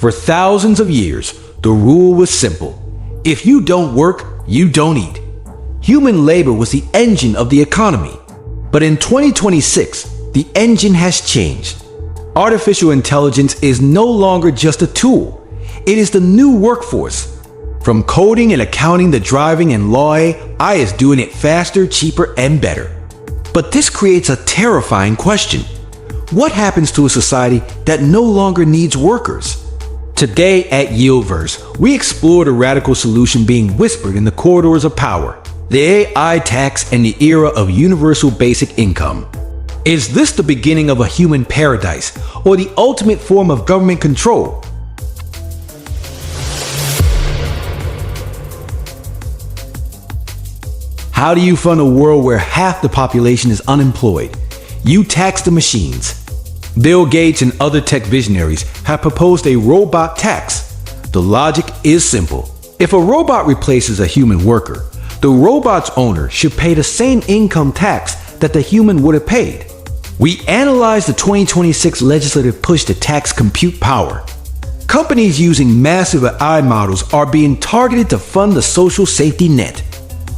For thousands of years, the rule was simple. If you don't work, you don't eat. Human labor was the engine of the economy. But in 2026, the engine has changed. Artificial intelligence is no longer just a tool. It is the new workforce. From coding and accounting to driving and law, AI is doing it faster, cheaper, and better. But this creates a terrifying question. What happens to a society that no longer needs workers? Today at YieldVerse, we explore the radical solution being whispered in the corridors of power, the AI tax and the era of universal basic income. Is this the beginning of a human paradise or the ultimate form of government control? How do you fund a world where half the population is unemployed? You tax the machines. Bill Gates and other tech visionaries have proposed a robot tax. The logic is simple. If a robot replaces a human worker, the robot's owner should pay the same income tax that the human would have paid. We analyzed the 2026 legislative push to tax compute power. Companies using massive AI models are being targeted to fund the social safety net.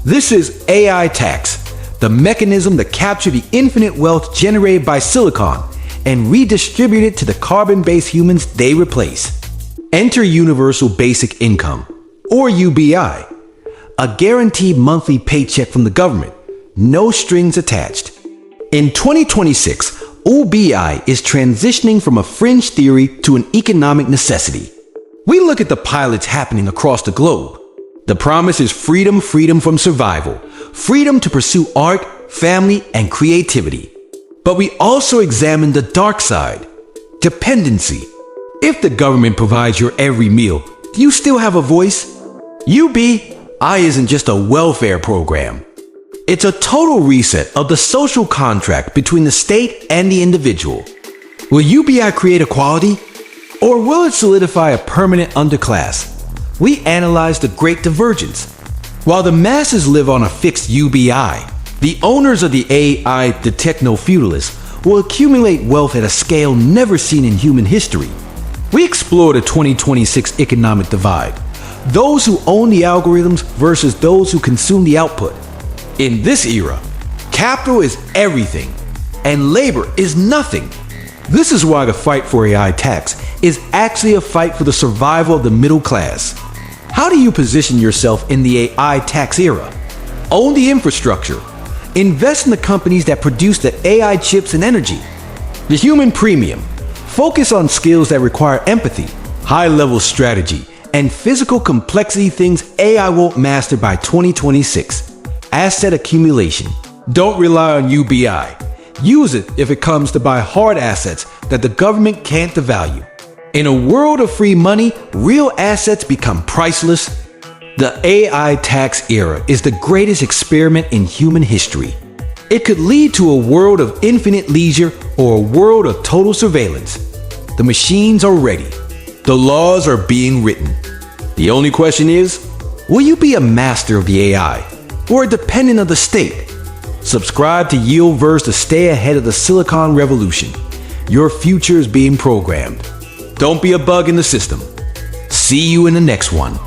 This is AI tax, the mechanism to capture the infinite wealth generated by silicon and redistribute it to the carbon-based humans they replace. Enter Universal Basic Income, or UBI, a guaranteed monthly paycheck from the government, no strings attached. In 2026, UBI is transitioning from a fringe theory to an economic necessity. We look at the pilots happening across the globe. The promise is freedom from survival, freedom to pursue art, family, and creativity. But we also examine the dark side, dependency. If the government provides your every meal, do you still have a voice? UBI isn't just a welfare program. It's a total reset of the social contract between the state and the individual. Will UBI create equality? Or will it solidify a permanent underclass? We analyze the Great Divergence. While the masses live on a fixed UBI, the owners of the AI, the Techno-Feudalists, will accumulate wealth at a scale never seen in human history. We explore the 2026 economic divide, those who own the algorithms versus those who consume the output. In this era, capital is everything, and labor is nothing. This is why the fight for AI tax is actually a fight for the survival of the middle class. How do you position yourself in the AI tax era? Own the infrastructure. Invest in the companies that produce the AI chips and energy. The human premium. Focus on skills that require empathy, high-level strategy, and physical complexity, things AI won't master by 2026. Asset accumulation. Don't rely on UBI. Use it if it comes to buy hard assets that the government can't devalue. In a world of free money, real assets become priceless. The AI tax era is the greatest experiment in human history. It could lead to a world of infinite leisure or a world of total surveillance. The machines are ready. The laws are being written. The only question is, will you be a master of the AI or a dependent of the state? Subscribe to YieldVerse to stay ahead of the Silicon Revolution. Your future is being programmed. Don't be a bug in the system. See you in the next one.